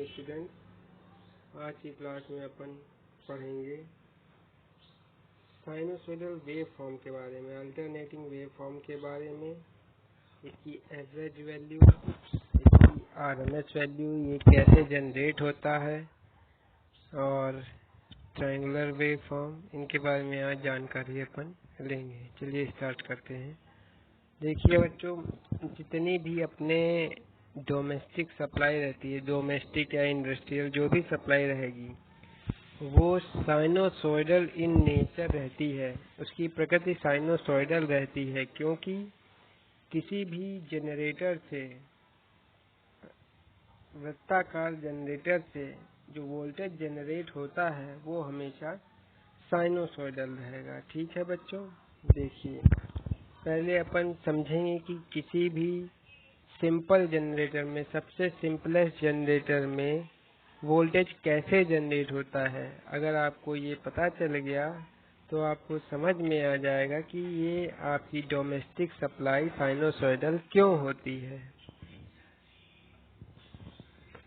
Student, आज की class में अपन पढ़ेंगे साइनोसॉइडल वेव फॉर्म के बारे में, अल्टरनेटिंग वेव फॉर्म के बारे में, इसकी एवरेज वैल्यू, इसकी आरएमएस वैल्यू, ये कैसे जनरेट होता है, और ट्रायंगुलर वेव फॉर्म, इनके बारे में आज जानकारी अपन लेंगे। चलिए स्टार्ट करते हैं। देखिए बच्चों, जितनी भी अपने डोमेस्टिक सप्लाई रहती है, डोमेस्टिक या इंडस्ट्रियल जो भी सप्लाई रहेगी, वो साइनोसॉइडल इन नेचर रहती है। उसकी प्रकृति साइनोसॉइडल रहती है, क्योंकि किसी भी जनरेटर से, वृत्ताकार जनरेटर से जो वोल्टेज जनरेट होता है वो हमेशा साइनोसॉइडल रहेगा। ठीक है बच्चों, देखिए पहले अपन समझेंगे कि किसी भी सिंपल जनरेटर में, सबसे सिंपलेस्ट जनरेटर में वोल्टेज कैसे जनरेट होता है। अगर आपको ये पता चल गया तो आपको समझ में आ जाएगा कि ये आपकी डोमेस्टिक सप्लाई साइनोसॉइडल क्यों होती है।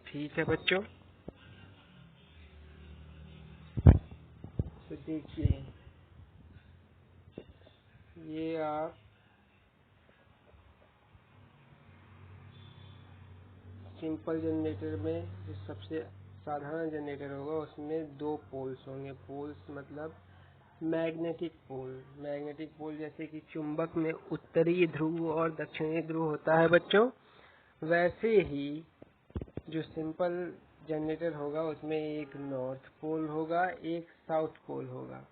ठीक है बच्चों, तो देखिए ये आप सिंपल जनरेटर में जो सबसे साधारण जनरेटर होगा उसमें दो पोल्स होंगे। पोल्स मतलब मैग्नेटिक पोल। मैग्नेटिक पोल जैसे कि चुंबक में उत्तरी ध्रुव और दक्षिणी ध्रुव होता है बच्चों, वैसे ही जो सिंपल जनरेटर होगा उसमें एक नॉर्थ पोल होगा, एक साउथ पोल होगा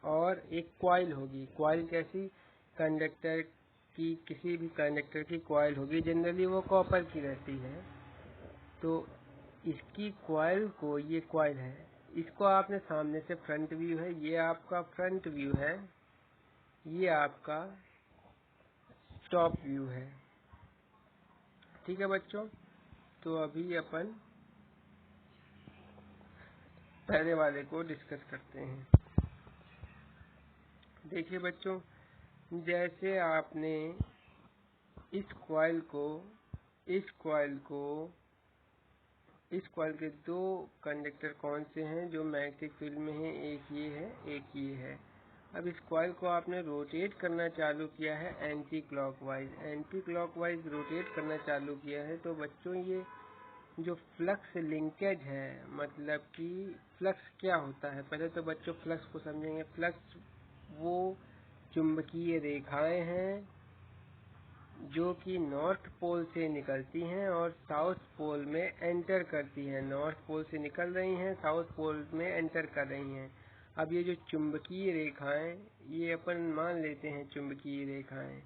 और एक कॉइल होगी। कॉइल कैसी? कंडक्टर की, किसी भी कंडक्टर की कॉइल होगी। जनरली वो कॉपर की रहती है। तो इसकी कॉइल को, ये कॉइल है, इसको आपने सामने से फ्रंट व्यू है, ये आपका फ्रंट व्यू है, ये आपका टॉप व्यू है। ठीक है बच्चों, तो अभी अपन पहले वाले को डिस्कस करते हैं। देखिए बच्चों, जैसे आपने इस कॉइल के दो कंडक्टर कौन से हैं जो मैग्नेटिक फील्ड में हैं, एक ये है, एक ये है। अब इस कॉइल को आपने रोटेट करना चालू किया है एंटी क्लॉकवाइज रोटेट करना चालू किया है। तो बच्चों ये जो फ्लक्स लिंकेज है, मतलब कि फ्लक्स क्या होता है, पहले तो बच्चों फ्लक्स को समझेंगे। फ्लक्स वो चुंबकीय रेखाएं हैं जो कि नॉर्थ पोल से निकलती हैं और साउथ पोल में एंटर करती हैं। नॉर्थ पोल से निकल रही हैं, साउथ पोल में एंटर कर रही हैं। अब ये जो चुंबकीय रेखाएं, ये अपन मान लेते हैं चुंबकीय रेखाएं।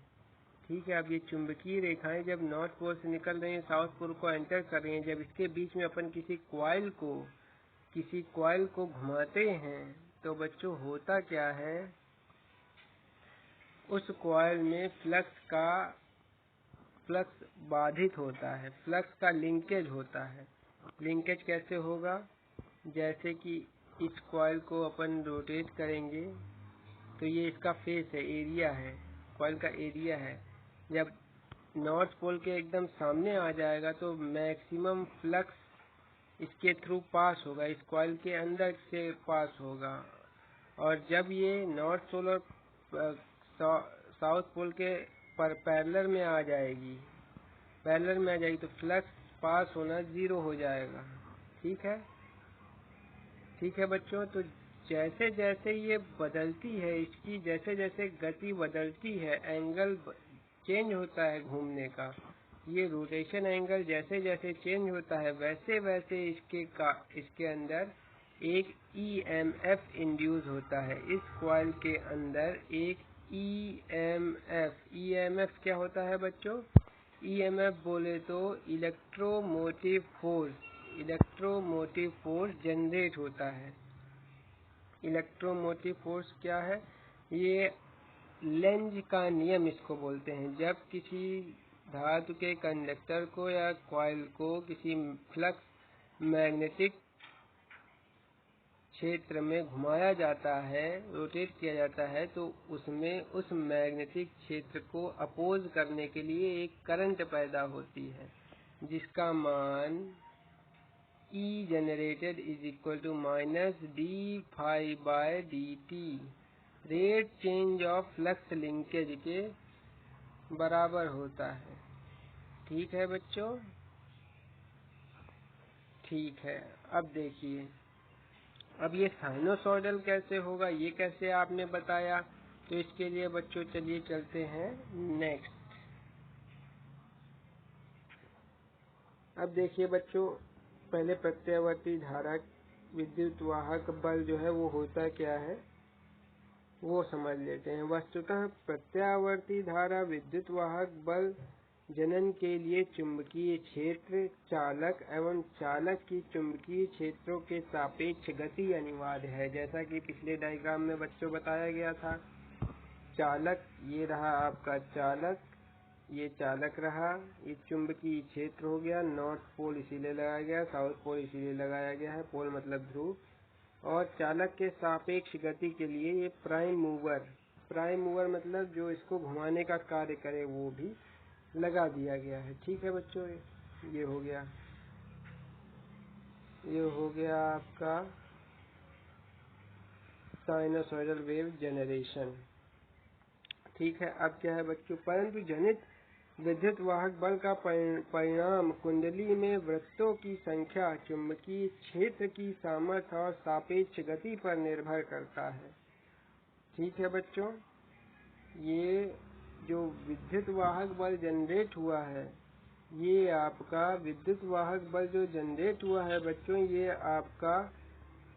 ठीक है, अब ये चुंबकीय रेखाएं जब नॉर्थ पोल से निकल रही हैं, साउथ पोल को एंटर कर रही हैं, जब इसके बीच में अपन किसी कॉइल को घुमाते हैं तो बच्चों होता क्या है, उस कॉइल में फ्लक्स बाधित होता है, फ्लक्स का लिंकेज होता है। लिंकेज कैसे होगा? जैसे कि इस कॉइल को अपन रोटेट करेंगे तो ये इसका फेस है, एरिया है, कॉइल का एरिया है। जब नॉर्थ पोल के एकदम सामने आ जाएगा तो मैक्सिमम फ्लक्स इसके थ्रू पास होगा, इस कॉइल के अंदर से पास होगा। और जब ये नॉर्थ पोल और साउथ पोल के पैरेलल में आ जाएगी, तो फ्लक्स पास होना 0 हो जाएगा। ठीक है बच्चों, तो जैसे जैसे ये बदलती है, इसकी जैसे जैसे गति बदलती है, एंगल चेंज होता है घूमने का, ये रोटेशन एंगल जैसे जैसे चेंज होता है, वैसे वैसे इसके अंदर एक ईएमएफ इंड्यूस होता है। इस कॉइल के अंदर एक ईएमएफ क्या होता है बच्चों? ईएमएफ बोले तो इलेक्ट्रोमोटिव फोर्स जनरेट होता है। इलेक्ट्रोमोटिव फोर्स क्या है? ये लेंज का नियम इसको बोलते हैं। जब किसी धातु के कंडक्टर को या कॉइल को किसी फ्लक्स मैग्नेटिक क्षेत्र में घुमाया जाता है, रोटेट किया जाता है, तो उसमें उस मैग्नेटिक क्षेत्र को अपोज करने के लिए एक करंट पैदा होती है, जिसका मान E generated is equal to minus D phi by D T, rate change of flux linkage के बराबर होता है। ठीक है बच्चों, ठीक है। अब देखिए, अब ये साइनोसॉइडल कैसे होगा, ये कैसे आपने बताया, तो इसके लिए बच्चों चलिए चलते हैं नेक्स्ट। अब देखिए बच्चों, पहले प्रत्यावर्ती धारा विद्युत वाहक बल जो है वो होता क्या है वो समझ लेते हैं। वस्तुतः प्रत्यावर्ती धारा विद्युत वाहक बल जनन के लिए चुंबकीय क्षेत्र, चालक एवं चालक की चुंबकीय क्षेत्रों के सापेक्ष गति अनिवार्य है। जैसा कि पिछले डायग्राम में बच्चों बताया गया था, चालक ये रहा आपका चालक, ये चालक रहा, ये चुंबकीय क्षेत्र हो गया, नॉर्थ पोल इसीलिए लगाया गया, साउथ पोल इसीलिए लगाया गया है, पोल मतलब ध्रुव, और चालक के सापेक्ष गति के लिए ये प्राइम मूवर मतलब जो इसको घुमाने का कार्य करे वो भी लगा दिया गया है। ठीक है बच्चों, ये हो गया आपका साइनोसॉइडल वेव जनरेशन। ठीक है, अब क्या है बच्चों, परंतु जनित विद्युत वाहक बल का परिणाम कुंडली में वृत्तों की संख्या, चुंबकीय क्षेत्र की सामर्थ्य और सापेक्ष गति पर निर्भर करता है। ठीक है बच्चों, ये जो विद्युत वाहक बल जनरेट हुआ है, ये आपका विद्युत वाहक बल जो जनरेट हुआ है बच्चों, ये आपका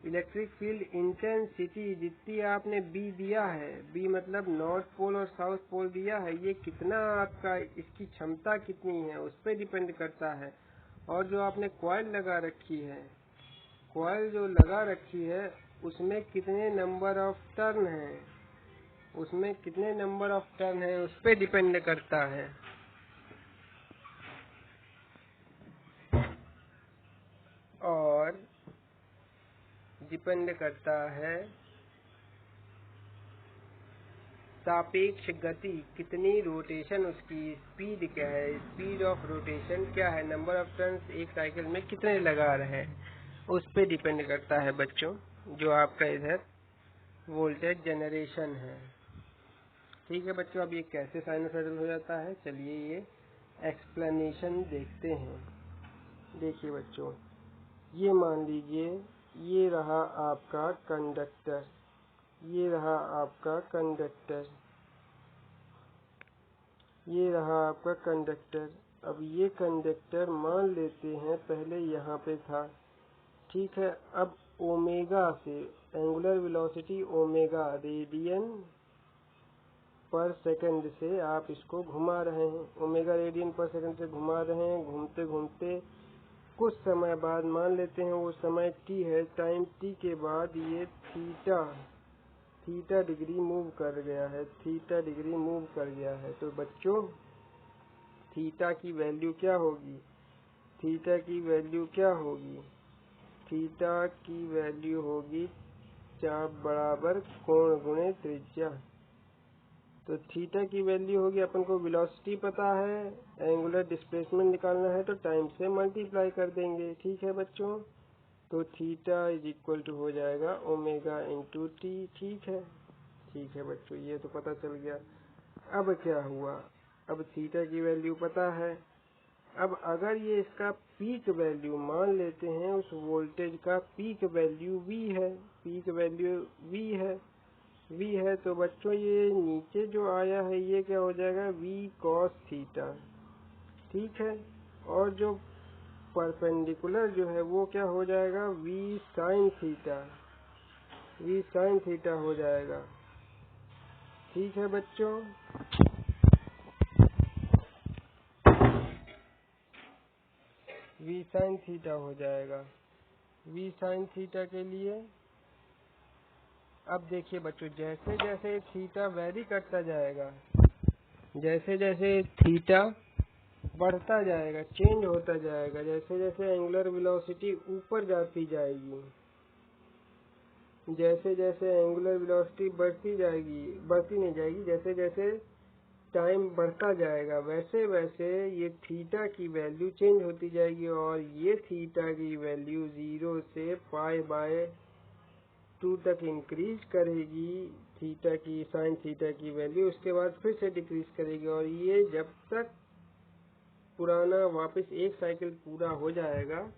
इलेक्ट्रिक फील्ड इंटेंसिटी जितनी आपने बी दिया है, बी मतलब नॉर्थ पोल और साउथ पोल दिया है, ये कितना आपका इसकी क्षमता कितनी है उस पर डिपेंड करता है। और जो आपने कॉइल लगा रखी है, कॉइल जो लगा रखी है उसमें कितने नंबर ऑफ टर्न है, उसमें कितने नंबर ऑफ टर्न है उस पर डिपेंड करता है। और डिपेंड करता है सापेक्ष गति कितनी, रोटेशन उसकी स्पीड क्या है, स्पीड ऑफ रोटेशन क्या है, नंबर ऑफ टर्न्स एक साइकिल में कितने लगा रहे हैं उस पे डिपेंड करता है बच्चों, जो आपका इधर वोल्टेज जनरेशन है। ठीक है बच्चों, अब ये कैसे साइनोसॉइडल हो जाता है, चलिए ये एक्सप्लेनेशन देखते हैं। देखिए बच्चों, ये मान लीजिए ये रहा आपका कंडक्टर, ये रहा आपका कंडक्टर, ये रहा आपका कंडक्टर। अब ये कंडक्टर मान लेते हैं पहले यहाँ पे था। ठीक है, अब ओमेगा से, एंगुलर वेलोसिटी ओमेगा रेडियन पर सेकंड से आप इसको घुमा रहे हैं, ओमेगा रेडियन पर सेकंड से घुमा रहे हैं। घूमते घूमते कुछ समय बाद, मान लेते हैं वो समय t है, टाइम t के बाद ये थीटा डिग्री मूव कर गया है, थीटा डिग्री मूव कर गया है। तो बच्चों थीटा की वैल्यू क्या होगी, थीटा की वैल्यू क्या होगी, थीटा की वैल्यू होगी चाप बराबर कोण गुणे त्रिज्या। तो थीटा की वैल्यू होगी, अपन को वेलोसिटी पता है, एंगुलर डिस्प्लेसमेंट निकालना है तो टाइम से मल्टीप्लाई कर देंगे। ठीक है बच्चों, तो थीटा इज इक्वल टू हो जाएगा ओमेगा इंटू टी। ठीक है बच्चों, ये तो पता चल गया। अब क्या हुआ, अब थीटा की वैल्यू पता है। अब अगर ये इसका पीक वैल्यू मान लेते हैं, उस वोल्टेज का पीक वैल्यू V है, पीक वैल्यू V है, तो बच्चों ये नीचे जो आया है ये क्या हो जाएगा, V cos थीटा। ठीक है, और जो परपेंडिकुलर जो है वो क्या हो जाएगा, V sin थीटा हो जाएगा। ठीक है बच्चों, V sin थीटा हो जाएगा। V sin थीटा के लिए अब देखिए बच्चों, जैसे जैसे थीटा वेरी करता जाएगा, जैसे जैसे थीटा बढ़ता जाएगा, चेंज होता जाएगा, जैसे जैसे एंगुलर वेलोसिटी ऊपर जाती जाएगी, जैसे जैसे एंगुलर वेलोसिटी बढ़ती नहीं जाएगी, जैसे जैसे टाइम बढ़ता जाएगा वैसे वैसे ये थीटा की वैल्यू चेंज होती जाएगी और ये थीटा की वैल्यू 0 से π/2 तक इंक्रीज करेगी थीटा की साइन थीटा की वैल्यू, उसके बाद फिर से डिक्रीज करेगी और ये जब तक पुराना वापस एक साइकिल पूरा हो जाएगा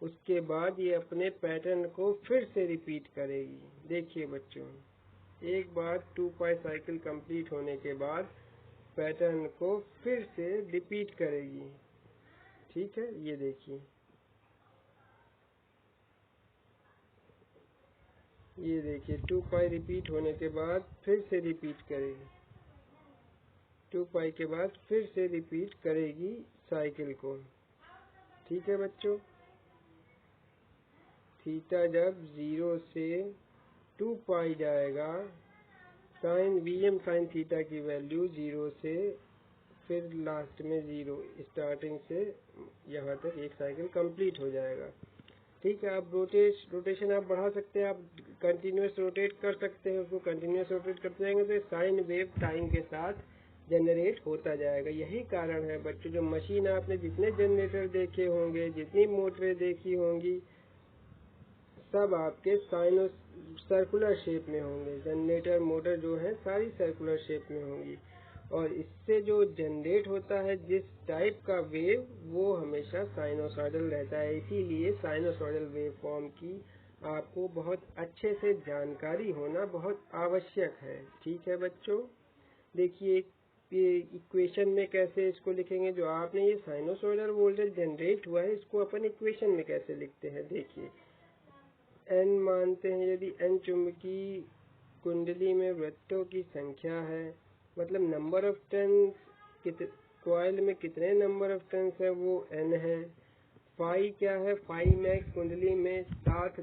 उसके बाद ये अपने पैटर्न को फिर से रिपीट करेगी। देखिए बच्चों, एक बार 2π साइकिल कंप्लीट होने के बाद पैटर्न को फिर से रिपीट करेगी। ठीक है, ये देखिए, ये देखिए 2π रिपीट होने के बाद फिर से रिपीट करेगी, 2π के बाद फिर से रिपीट करेगी साइकिल को। ठीक है बच्चों, थीटा जब 0 से 2π जाएगा साइन Vm साइन थीटा की वैल्यू 0 से फिर लास्ट में 0, स्टार्टिंग से यहाँ तक एक साइकिल कंप्लीट हो जाएगा। ठीक है, आप रोटेशन आप बढ़ा सकते हैं, आप कंटिन्यूस रोटेट कर सकते हैं, उसको कंटिन्यूस रोटेट करते जाएंगे तो साइन वेव टाइम के साथ जनरेट होता जाएगा। यही कारण है बच्चों, जो मशीन आपने जितने जनरेटर देखे होंगे, जितनी मोटरें देखी होंगी, सब आपके सर्कुलर शेप में होंगे। जनरेटर मोटर जो है सारी सर्कुलर शेप में होंगी और इससे जो जनरेट होता है जिस टाइप का वेव, वो हमेशा साइनोसॉइडल रहता है। इसीलिए साइनोसॉइडल वेव फॉर्म की आपको बहुत अच्छे से जानकारी होना बहुत आवश्यक है। ठीक है बच्चों, देखिए ये इक्वेशन में कैसे इसको लिखेंगे, जो आपने ये साइनोसॉइडल वोल्टेज जनरेट हुआ है इसको अपन इक्वेशन में कैसे लिखते हैं। देखिए, n मानते हैं, यदि n चुंबकीय कुंडली में वृत्तों की संख्या है, मतलब नंबर ऑफ टर्न्स कॉइल में कितने नंबर ऑफ टर्न्स है वो n है। फाई क्या है, फाई मैक्स कुंडली में साथ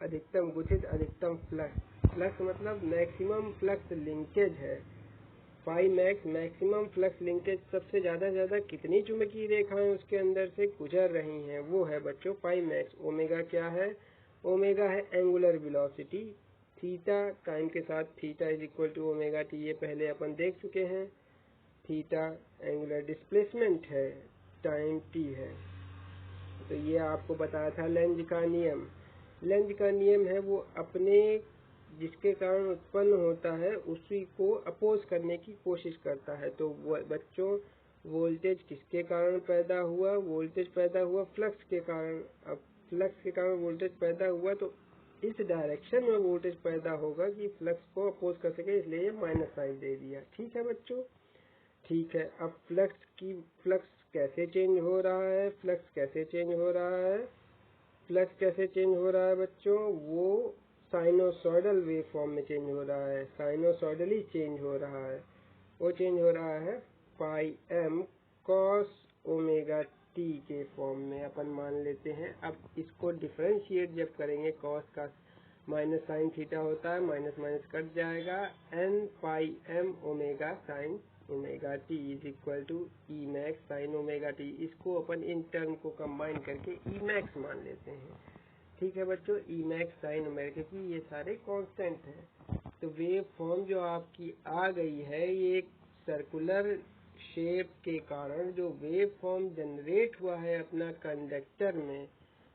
अधिकतम गुथित अधिकतम फ्लक्स मतलब मैक्सिमम फ्लक्स लिंकेज है। Phi max maximum flux linkage, सबसे ज्यादा कितनी चुंबकीय रेखाएं उसके अंदर से गुजर रही हैं, वो है बच्चों फाई मैक्स। ओमेगा क्या है, ओमेगा है एंगुलर वेलोसिटी। थीटा टाइम के साथ theta is equal to omega T, ये पहले अपन देख चुके हैं। थीटा एंगुलर डिस्प्लेसमेंट है, टाइम टी है, तो ये आपको बताया था लेंज का नियम। लेंज का नियम है वो अपने जिसके कारण उत्पन्न होता है उसी को अपोज करने की कोशिश करता है। तो बच्चों, वोल्टेज किसके कारण पैदा हुआ, वोल्टेज पैदा हुआ फ्लक्स के कारण। अब फ्लक्स के कारण वोल्टेज पैदा हुआ तो इस डायरेक्शन में वोल्टेज पैदा होगा कि फ्लक्स को अपोज कर सके, इसलिए माइनस साइन दे दिया। ठीक है बच्चों, ठीक है। अब फ्लक्स कैसे चेंज हो रहा है, फ्लक्स कैसे चेंज हो रहा है, फ्लक्स कैसे चेंज हो रहा है बच्चों, वो साइनोसॉइडल वेव फॉर्म में चेंज हो रहा है, साइनोसॉइडली चेंज हो रहा है। वो चेंज हो रहा है पाई एम कॉस ओमेगा टी के फॉर्म में अपन मान लेते हैं। अब इसको डिफरेंशिएट जब करेंगे, कॉस का माइनस साइन थीटा होता है, माइनस माइनस कट जाएगा, N pi M omega sine omega T is equal to E max sine omega T. इसको अपन इन टर्म को कंबाइन करके ई मैक्स मान लेते हैं। ठीक है बच्चों, ई मैक्स साइन ओमेगा, क्योंकि ये सारे कांस्टेंट हैं। तो वेव फॉर्म जो आपकी आ गई है, ये एक सर्कुलर शेप के कारण जो वेव फॉर्म जनरेट हुआ है अपना कंडक्टर में,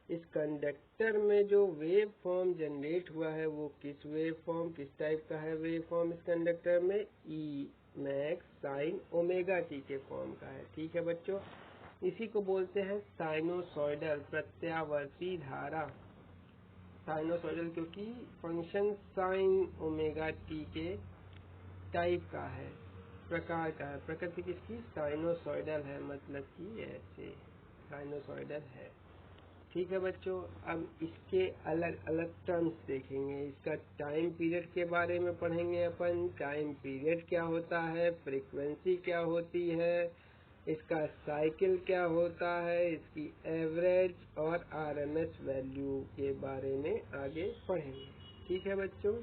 इस कंडक्टर में जो वेव फॉर्म जनरेट हुआ है वो किस वेव फॉर्म, किस टाइप का है वेव फॉर्म इस कंडक्टर में, ई मैक्स साइन ओमेगा टी के फॉर्म का है। ठीक है बच्चों, इसी को बोलते हैं साइनोसॉइडल प्रत्यावर्ती धारा। साइनोसॉइडल क्योंकि फंक्शन साइन ओमेगा टी के टाइप का है, प्रकार का है। प्रकृति किसकी, साइनोसॉइडल है, मतलब कि ऐसे साइनोसॉइडल है। ठीक है बच्चों, अब इसके अलग अलग टर्म्स देखेंगे। इसका टाइम पीरियड के बारे में पढ़ेंगे अपन, टाइम पीरियड क्या होता है, फ्रीक्वेंसी क्या होती है, इसका साइकिल क्या होता है, इसकी एवरेज और आरएमएस वैल्यू के बारे में आगे पढ़ेंगे। ठीक है बच्चों,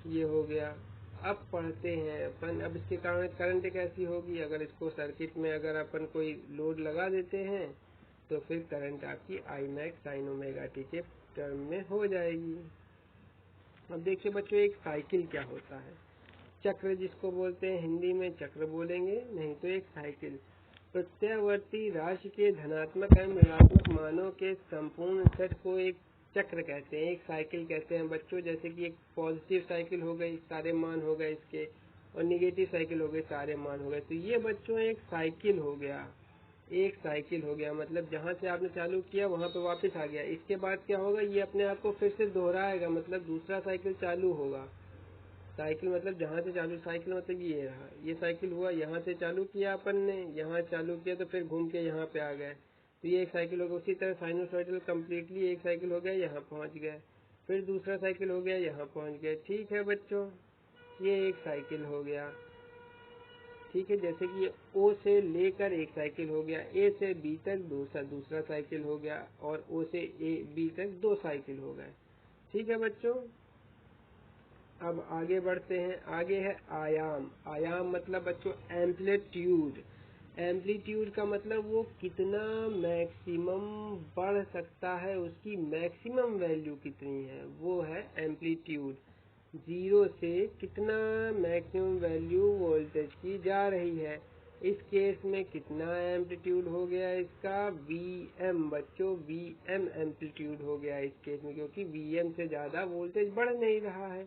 ये हो गया। अब पढ़ते हैं अपन, अब इसके कारण करंट कैसी होगी। अगर इसको सर्किट में अगर अपन कोई लोड लगा देते हैं तो फिर करंट आपकी I max sine omega T के टर्म में हो जाएगी। अब देखिए बच्चों, एक साइकिल क्या होता है। चक्र जिसको बोलते हैं, हिंदी में चक्र बोलेंगे, नहीं तो एक साइकिल। प्रत्यावर्ती राशि के धनात्मक एवं ऋणात्मक मानों के संपूर्ण सेट को एक चक्र कहते हैं, एक साइकिल कहते हैं बच्चों। जैसे कि एक पॉजिटिव साइकिल हो गई, सारे मान हो गए इसके, और निगेटिव साइकिल हो गई, सारे मान हो गए। तो ये बच्चों एक साइकिल हो गया, एक साइकिल हो गया। मतलब जहाँ से आपने चालू किया वहाँ पे वापस आ गया। इसके बाद क्या होगा, ये अपने आप को फिर से दोहराएगा, मतलब दूसरा साइकिल चालू होगा। साइकिल मतलब जहाँ से चालू, साइकिल मतलब ये रहा, ये साइकिल हुआ, यहाँ से चालू किया अपन ने, यहाँ चालू किया तो फिर घूम के यहाँ पे आ गए, तो ये एक साइकिल हो गया। उसी तरह साइनोसॉइडल कम्प्लीटली एक साइकिल हो गया, यहाँ पहुँच गए, फिर दूसरा साइकिल हो गया, यहाँ पहुँच गए। ठीक है बच्चों, ये एक साइकिल हो गया। ठीक है, जैसे कि ओ से लेकर एक साइकिल हो गया, ए से बी तक दूसरा साइकिल हो गया, और ओ से ए बी तक दो साइकिल हो गए। ठीक है बच्चों, अब आगे बढ़ते हैं। आगे है आयाम। आयाम मतलब बच्चों एम्पलीट्यूड। एम्पलीट्यूड का मतलब वो कितना मैक्सिमम बढ़ सकता है, उसकी मैक्सिमम वैल्यू कितनी है, वो है एम्पलीट्यूड। जीरो से कितना मैक्सिमम वैल्यू वोल्टेज की जा रही है। इस केस में कितना एम्पलीट्यूड हो गया इसका, Vm बच्चों, Vm एम्पलीट्यूड हो गया इस केस में, क्योंकि Vm से ज़्यादा वोल्टेज बढ़ नहीं रहा है,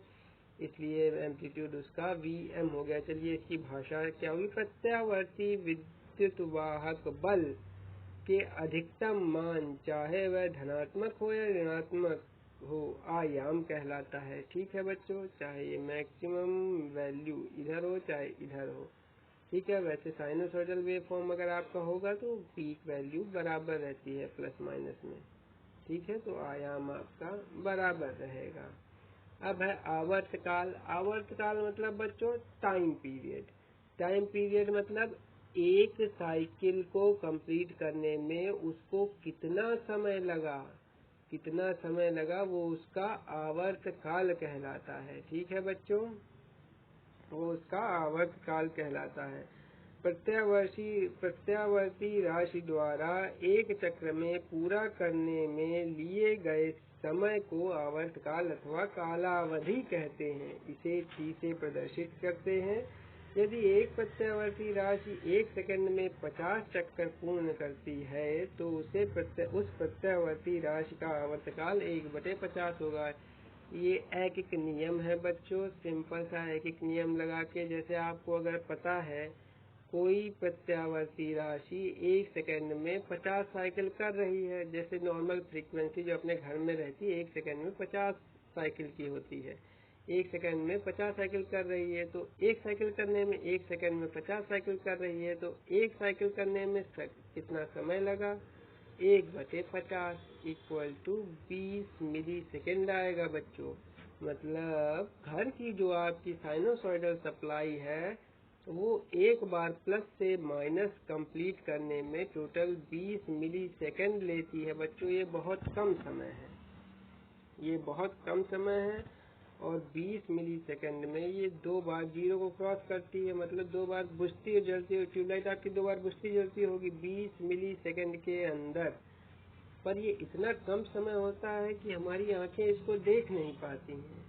इसलिए एम्पलीट्यूड उसका Vm हो गया। चलिए इसकी भाषा क्या होगी, प्रत्यावर्ती विद्युत वाहक बल के अधिकतम मान चाहे वह धनात्मक हो या ऋणात्मक हो आयाम कहलाता है। ठीक है बच्चों, चाहे ये मैक्सिमम वैल्यू इधर हो चाहे इधर हो। ठीक है, वैसे साइनोसॉइडल वेव फॉर्म अगर आपका होगा तो पीक वैल्यू बराबर रहती है प्लस माइनस में। ठीक है, तो आयाम आपका बराबर रहेगा। अब है आवर्तकाल। आवर्तकाल मतलब बच्चों टाइम पीरियड। टाइम पीरियड मतलब एक साइकिल को कंप्लीट करने में उसको कितना समय लगा, कितना समय लगा, वो उसका आवर्तकाल कहलाता है। ठीक है बच्चों, वो उसका आवर्तकाल कहलाता है। प्रत्यावर्ती राशि द्वारा एक चक्र में पूरा करने में लिए गए समय को आवर्तकाल अथवा कालावधि कहते हैं। इसे T से प्रदर्शित करते हैं। यदि एक प्रत्यावर्ती राशि एक सेकंड में 50 चक्कर पूर्ण करती है तो उस प्रत्यावर्ती राशि का आवर्तकाल 1/50 होगा। ये ऐकिक नियम है बच्चों, सिंपल सा ऐकिक नियम लगा के, जैसे आपको अगर पता है कोई प्रत्यावर्ती राशि एक सेकंड में 50 साइकिल कर रही है, जैसे नॉर्मल फ्रीक्वेंसी जो अपने घर में रहती है एक सेकंड में 50 साइकिल की होती है, एक सेकंड में 50 साइकिल कर रही है, तो एक साइकिल करने में एक सेकंड में 50 साइकिल कर रही है, तो एक साइकिल करने में कितना समय लगा, 1/50 इक्वल टू 20 मिली सेकेंड आएगा बच्चों। मतलब घर की जो आपकी साइनोसॉइडल सप्लाई है वो एक बार प्लस से माइनस कंप्लीट करने में टोटल 20 मिली सेकेंड लेती है बच्चों। ये बहुत कम समय है, ये बहुत कम समय है, और 20 मिली सेकेंड में ये 2 बार जीरो को क्रॉस करती है, मतलब 2 बार बुझती है जलती है। ट्यूबलाइट आपकी 2 बार बुझती जलती होगी 20 मिली सेकेंड के अंदर, पर ये इतना कम समय होता है कि हमारी आंखें इसको देख नहीं पाती हैं।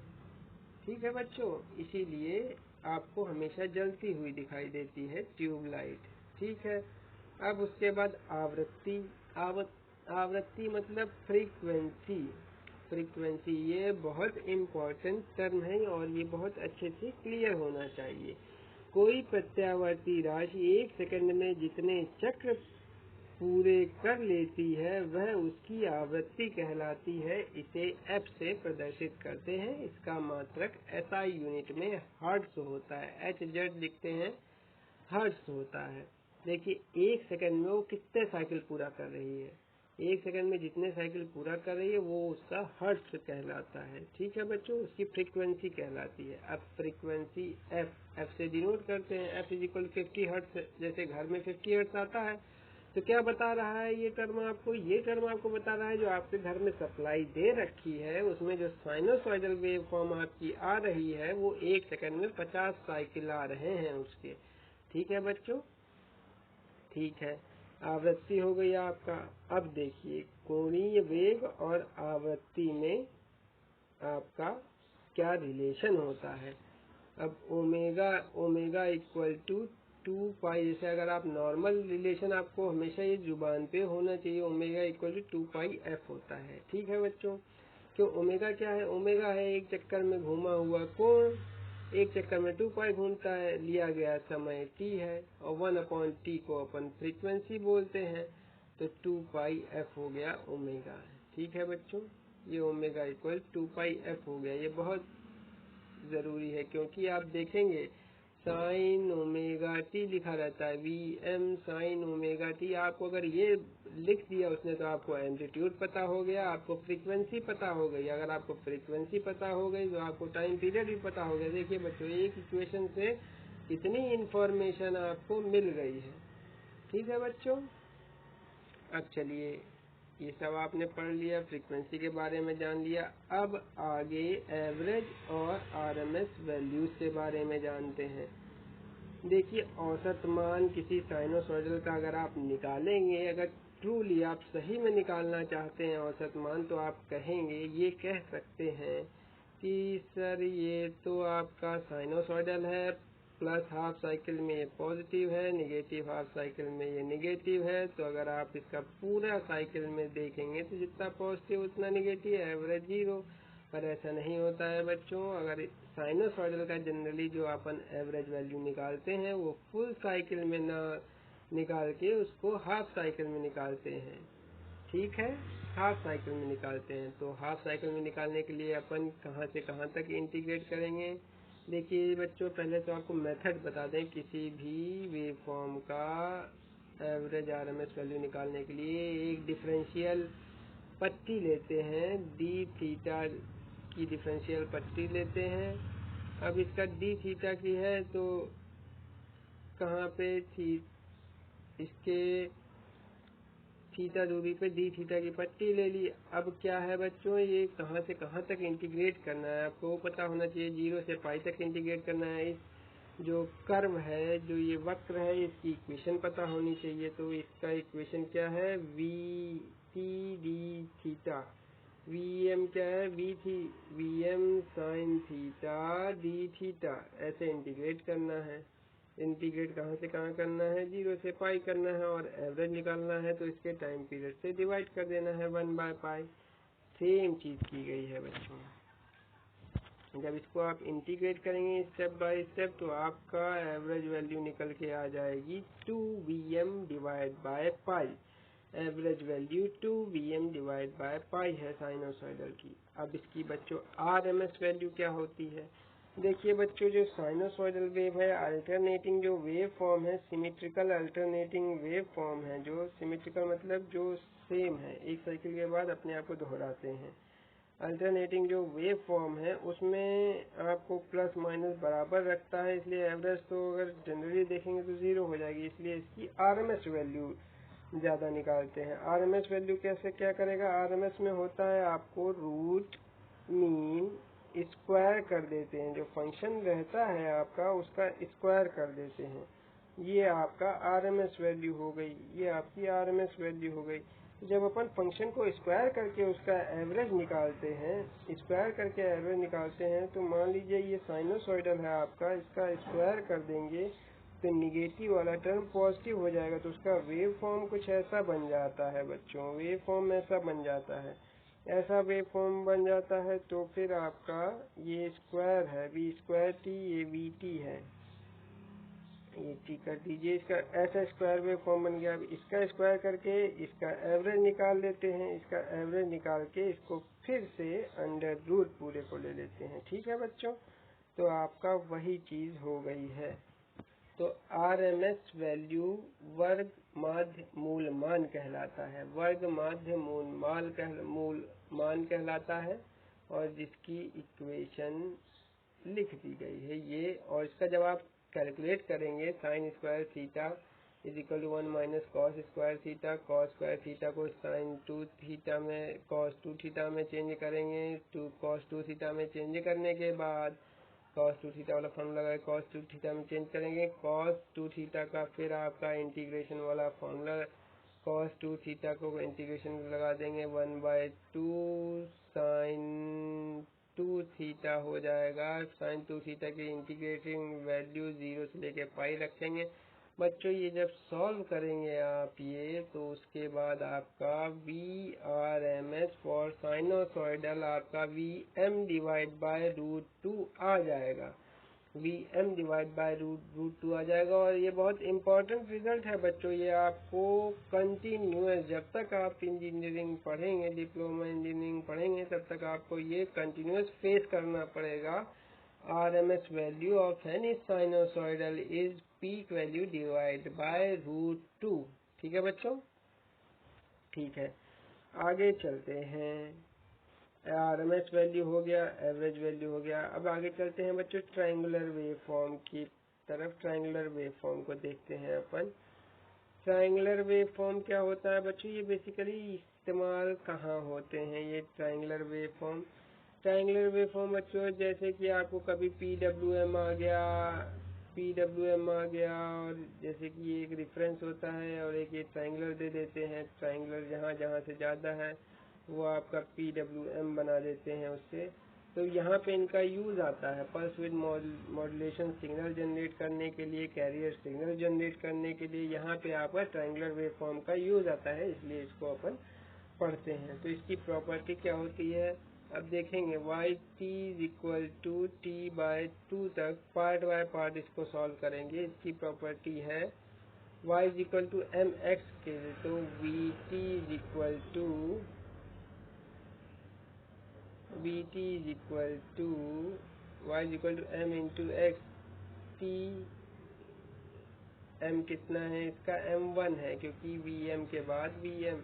ठीक है बच्चों, इसीलिए आपको हमेशा जलती हुई दिखाई देती है ट्यूबलाइट। ठीक है, अब उसके बाद आवृत्ति। आवृत्ति मतलब फ्रीक्वेंसी। फ्रीक्वेंसी ये बहुत इम्पोर्टेंट टर्म है और ये बहुत अच्छे से क्लियर होना चाहिए। कोई प्रत्यावर्ती राशि एक सेकंड में जितने चक्र पूरे कर लेती है वह उसकी आवृत्ति कहलाती है। इसे F से प्रदर्शित करते हैं। इसका मात्रक SI यूनिट में हर्ट्ज होता है, HZ लिखते हैं, हर्ट्ज होता है। देखिए एक सेकंड में वो कितने साइकिल पूरा कर रही है, एक सेकंड में जितने साइकिल पूरा कर रही है वो उसका हर्ट्ज कहलाता है। ठीक है बच्चों, उसकी फ्रीक्वेंसी कहलाती है। अब फ्रीक्वेंसी F से डिनोट करते हैं, F = 50 हर्ट्ज। जैसे घर में 50 हर्ट्ज आता है तो क्या बता रहा है ये टर्म आपको, ये टर्म आपको बता रहा है जो आपके घर में सप्लाई दे रखी है उसमें जो साइनोसॉइडल वेव फॉर्म आपकी आ रही है वो एक सेकंड में 50 साइकिल आ रहे हैं उसके। ठीक है बच्चों, ठीक है, आवृत्ति हो गई आपका। अब देखिए कोणीय वेग और आवृत्ति में आपका क्या रिलेशन होता है। अब ओमेगा इक्वल टू 2 पाई, जैसे अगर आप नॉर्मल रिलेशन आपको हमेशा ये जुबान पे होना चाहिए, omega equal to 2 pi f होता है। ठीक है बच्चों, क्यों ओमेगा क्या है, ओमेगा है एक चक्कर में घूमा हुआ कोण, एक चक्कर में 2 पाई घूमता है, लिया गया समय t है और 1/t को अपन फ्रीक्वेंसी बोलते हैं, तो 2 पाई f हो गया ओमेगा। ठीक है बच्चों, ये ओमेगा इक्वल 2 पाई f हो गया। ये बहुत ज़रूरी है क्योंकि आप देखेंगे साइन ओमेगा टी लिखा रहता है, Vm साइन ओमेगा टी। आपको अगर ये लिख दिया उसने तो आपको एम्पलीट्यूड पता हो गया, आपको फ्रीक्वेंसी पता हो गई। अगर आपको फ्रीक्वेंसी पता हो गई तो आपको टाइम पीरियड भी पता हो गया। देखिए बच्चों, एक इक्वेशन से कितनी इंफॉर्मेशन आपको मिल गई है। ठीक है बच्चों, अब चलिए, ये सब आपने पढ़ लिया, फ्रीक्वेंसी के बारे में जान लिया। अब आगे एवरेज और आरएमएस वैल्यूज के बारे में जानते हैं। देखिए, औसत मान किसी साइनोसॉइडल का अगर आप निकालेंगे, अगर ट्रूली आप सही में निकालना चाहते हैं औसत मान, तो आप कहेंगे, ये कह सकते हैं कि सर ये तो आपका साइनोसॉइडल है, प्लस हाफ साइकिल में ये पॉजिटिव है, नेगेटिव हाफ साइकिल में ये नेगेटिव है। तो अगर आप इसका पूरा साइकिल में देखेंगे तो जितना पॉजिटिव उतना नेगेटिव, एवरेज 0। पर ऐसा नहीं होता है बच्चों। अगर साइनोसॉइडल का जनरली जो अपन एवरेज वैल्यू निकालते हैं वो फुल साइकिल में ना निकाल के उसको हाफ साइकिल में निकालते हैं। ठीक है, हाफ साइकिल में निकालते हैं। तो हाफ साइकिल में निकालने के लिए अपन कहाँ से कहाँ तक इंटीग्रेट करेंगे। देखिए बच्चों, पहले तो आपको मेथड बता दें। किसी भी वेव फॉर्म का एवरेज आरएमएस वैल्यू निकालने के लिए एक डिफरेंशियल पट्टी लेते हैं, डी थीटा की डिफरेंशियल पट्टी लेते हैं। अब इसका डी थीटा की है तो कहाँ पे थी, इसके थीटा दूरी पे डी थीटा की पट्टी ले ली। अब क्या है बच्चों, ये कहाँ से कहाँ तक इंटीग्रेट करना है आपको पता होना चाहिए। 0 से पाई तक इंटीग्रेट करना है। इस जो कर्व है, जो ये वक्र है, इसकी इक्वेशन पता होनी चाहिए। तो इसका इक्वेशन क्या है, V T D theta. V M क्या है, V M sine theta D theta, ऐसे इंटीग्रेट करना है। इंटीग्रेट कहाँ से कहाँ करना है, 0 से पाई करना है, और एवरेज निकालना है तो इसके टाइम पीरियड से डिवाइड कर देना है 1/पाई। सेम चीज़ की गई है बच्चों। जब इसको आप इंटीग्रेट करेंगे स्टेप बाय स्टेप तो आपका एवरेज वैल्यू निकल के आ जाएगी 2Vm divide by pi. Average value 2Vm divide by pi है साइनोसॉइडल की। अब इसकी बच्चों आरएमएस वैल्यू क्या होती है। देखिए बच्चों, जो साइनोसॉइडल वेव है, अल्टरनेटिंग जो वेव फॉर्म है, सिमेट्रिकल अल्टरनेटिंग वेव फॉर्म है। जो सिमेट्रिकल मतलब जो सेम है, एक साइकिल के बाद अपने आप को दोहराते हैं। अल्टरनेटिंग जो वेव फॉर्म है उसमें आपको प्लस माइनस बराबर रखता है, इसलिए एवरेज तो अगर जनरली देखेंगे तो 0 हो जाएगी। इसलिए इसकी आरएमएस वैल्यू ज़्यादा निकालते हैं। आरएमएस वैल्यू कैसे क्या करेगा, आरएमएस में होता है आपको रूट मीन स्क्वायर कर देते हैं। जो फंक्शन रहता है आपका उसका स्क्वायर कर देते हैं। ये आपका आरएमएस वैल्यू हो गई, ये आपकी आरएमएस वैल्यू हो गई। जब अपन फंक्शन को स्क्वायर करके उसका एवरेज निकालते हैं, स्क्वायर करके एवरेज निकालते हैं, तो मान लीजिए ये साइनोसॉइडल है आपका, इसका स्क्वायर कर देंगे तो निगेटिव वाला टर्म पॉजिटिव हो जाएगा। तो उसका वेव फॉर्म कुछ ऐसा बन जाता है बच्चों, वेव फॉर्म ऐसा बन जाता है। ऐसा वेव फॉर्म बन जाता है तो फिर आपका ये स्क्वायर है, वी स्क्वायर टी, ये वी टी है, ये ठीक कर दीजिए। इसका ऐसा स्क्वायर वेव फॉर्म बन गया। अब इसका स्क्वायर करके इसका एवरेज निकाल लेते हैं। इसका एवरेज निकाल के इसको फिर से अंडर रूट पूरे को ले लेते हैं। ठीक है बच्चों, तो आपका वही चीज हो गई है। तो आरएमएस वैल्यू वर्ग माध्य मूल मान कहलाता है, वर्ग माध्य मूल मान कहलाता है, और जिसकी इक्वेशन लिख दी गई है ये। और इसका जब आप कैलकुलेट करेंगे, sine square theta is equal to 1 minus cos square theta, cos square theta को साइन 2 थीटा में, कॉस 2 थीटा में चेंज करेंगे। कॉस 2 थीटा में चेंज करने के बाद कॉस 2 थीटा वाला फॉर्मूला लगा, कॉस 2 थीटा में चेंज करेंगे। कॉस 2 थीटा का फिर आपका इंटीग्रेशन वाला फॉर्मूला, कॉस 2 थीटा को इंटीग्रेशन लगा देंगे 1/2 साइन 2 थीटा हो जाएगा। साइन 2 थीटा की इंटीग्रेटिंग वैल्यू 0 से लेके पाई रखेंगे। बच्चों ये जब सॉल्व करेंगे आप ये, तो उसके बाद आपका VRMS फॉर साइनोसॉइडल आपका VM डिवाइड बाय √2 आ जाएगा। VM डिवाइड बाय √2 आ जाएगा। और ये बहुत इंपॉर्टेंट रिजल्ट है बच्चों, ये आपको कंटिन्यूअस जब तक आप इंजीनियरिंग पढ़ेंगे, डिप्लोमा इंजीनियरिंग पढ़ेंगे, तब तक आपको ये कंटिन्यूअस फेस करना पड़ेगा। RMS value of any sinusoidal is peak value divide by √2। ठीक है बच्चों, ठीक है, आगे चलते हैं। RMS वैल्यू हो गया, एवरेज वैल्यू हो गया। अब आगे चलते हैं बच्चों ट्रायंगुलर वेवफॉर्म की तरफ। ट्रायंगुलर वेवफॉर्म को देखते हैं अपन। ट्रायंगुलर वेवफॉर्म क्या होता है बच्चों, ये बेसिकली इस्तेमाल कहाँ होते हैं ये ट्रायंगुलर वेवफॉर्म। ट्रायंगुलर वेवफॉर्म बच्चों जैसे कि आपको कभी PWM आ गया, और जैसे कि ये एक रेफरेंस होता है और एक ये ट्रायंगुलर दे देते हैं। ट्रायंगुलर जहाँ जहाँ से ज़्यादा है वो आपका PWM बना देते हैं उससे। तो यहाँ पे इनका यूज़ आता है pulse with modulation signal generate करने के लिए, कैरियर सिग्नल जनरेट करने के लिए यहाँ पे आपका ट्रायंगुलर वेवफॉर्म का यूज़ आता है, इसलिए इसको अपन पढ़ते हैं। तो इसकी प्रॉपर्टी क्या होती है अब देखेंगे। y(t)=t/2 तक पार्ट बाय पार्ट इसको सॉल्व करेंगे। इसकी प्रॉपर्टी है y=mx के लिए, तो y=m into x. t m कितना है इसका, m1 है, क्योंकि Vm के बाद Vm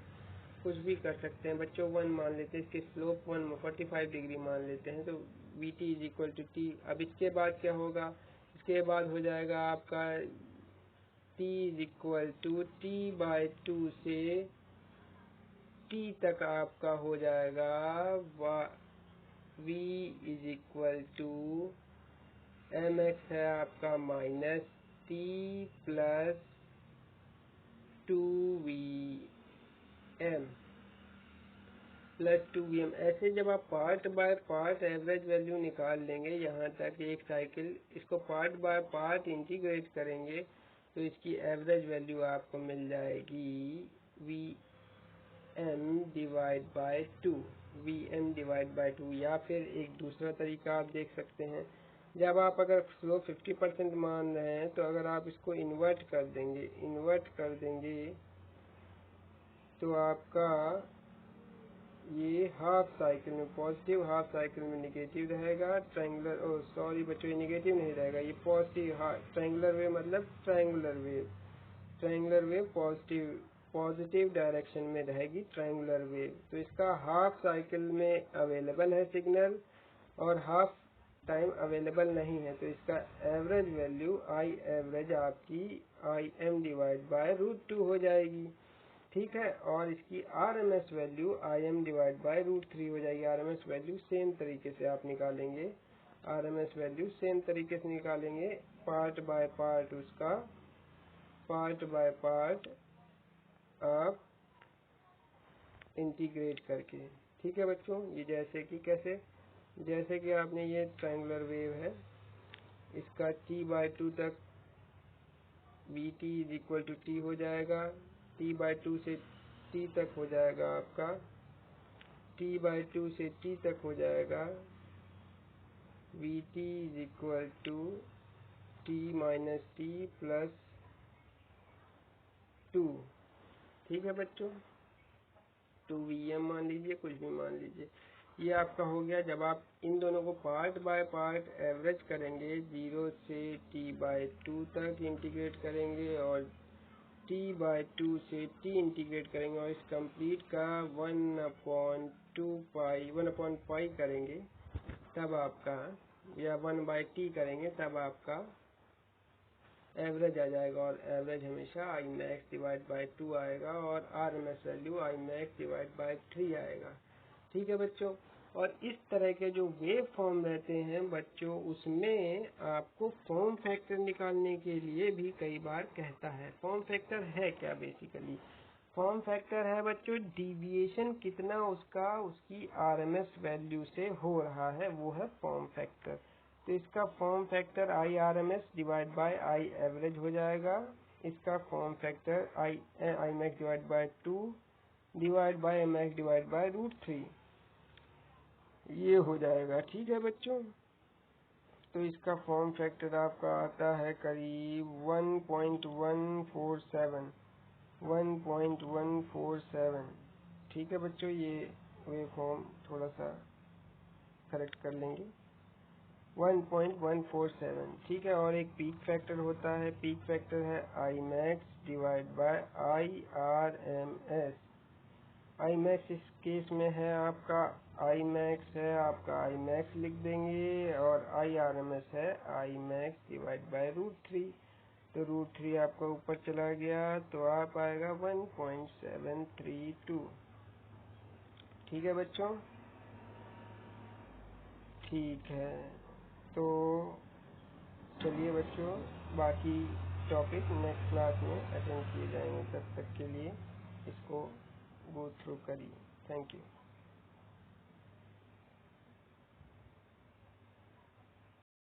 कुछ भी कर सकते हैं बच्चों, 1 मान लेते हैं। इसकी स्लोप 145 डिग्री मान लेते हैं, तो Vt=t। अब इसके बाद क्या होगा, इसके बाद हो जाएगा आपका t=t/2 से t तक आपका हो जाएगा V=mx है आपका minus t plus 2Vm plus 2Vm। ऐसे जब आप part by part average value निकाल लेंगे, यहाँ तक एक साइकिल, इसको पार्ट बाय पार्ट इंटीग्रेट करेंगे तो इसकी एवरेज वैल्यू आपको मिल जाएगी Vm डिवाइड बाय 2। या फिर एक दूसरा तरीका आप देख सकते हैं, जब आप अगर स्लोप 50% मान रहे हैं तो अगर आप इसको इन्वर्ट कर देंगे तो आपका ये हाफ साइकिल में पॉजिटिव, हाफ साइकिल में निगेटिव रहेगा। ट्रायंगुलर, ओ सॉरी बच्चों, ये निगेटिव नहीं रहेगा, ये पॉजिटिव। ट्रायंगुलर वेव मतलब ट्रायंगुलर वेव पॉजिटिव डायरेक्शन में रहेगी ट्रायंगुलर वेव। तो इसका हाफ साइकिल में अवेलेबल है सिग्नल और हाफ टाइम अवेलेबल नहीं है, तो इसका एवरेज वैल्यू आई एवरेज आपकी Im डिवाइड बाय √2 हो जाएगी। ठीक है, और इसकी RMS value Im divide by √3 हो जाएगी। RMS वैल्यू सेम तरीके से आप निकालेंगे, पार्ट बाय पार्ट, उसका पार्ट बाय पार्ट आप इंटीग्रेट करके। ठीक है बच्चों, ये जैसे कि कैसे, जैसे कि आपने ये ट्रायंगुलर वेव है, इसका t/2 तक Vt=t हो जाएगा, t/2 से t तक हो जाएगा आपका, t/2 से t तक हो जाएगा Vt=t-t+2। ठीक है बच्चों, 2Vm मान लीजिए, कुछ भी मान लीजिए। ये आपका हो गया। जब आप इन दोनों को पार्ट बाय पार्ट एवरेज करेंगे, 0 से t/2 तक इंटीग्रेट करेंगे और t/2 से t इंटीग्रेट करेंगे और इस कंप्लीट का 1/2 करेंगे, तब आपका, या 1/t करेंगे, तब आपका एवरेज आ जाएगा। और एवरेज हमेशा Imax डिवाइड बाय 2 आएगा और RMS value Imax divide by 3 आएगा। ठीक है बच्चों, और इस तरह के जो वेव फॉर्म रहते हैं बच्चों, उसमें आपको फॉर्म फैक्टर निकालने के लिए भी कई बार कहता है। फॉर्म फैक्टर है क्या बेसिकली, फॉर्म फैक्टर है बच्चों डिविएशन कितना उसका उसकी आरएमएस वैल्यू से हो रहा है, वो है फॉर्म फैक्टर। तो इसका form factor I RMS divide by I average हो जाएगा। इसका form factor I max divide by 2 divide by M X divide by √3 ये हो जाएगा। ठीक है बच्चों, तो इसका फॉर्म फैक्टर आपका आता है करीब 1.147। ठीक है बच्चों, ये वे फॉर्म थोड़ा सा करेक्ट कर लेंगे, 1.147। ठीक है, और एक पीक फैक्टर होता है, पीक फैक्टर है I max divide by I R M S. I max इस केस में है आपका आई मैक्स है आपका आई मैक्स लिख देंगे, और आई आर एम एस है आई मैक्स डिवाइड बाय √3। तो √3 आपका ऊपर चला गया तो आप आएगा 1.732। ठीक है बच्चों, ठीक है। तो चलिए बच्चों, बाकी टॉपिक नेक्स्ट क्लास में अटेंड किए जाएंगे, तब तक के लिए इसको गो थ्रू करिए। Thank you.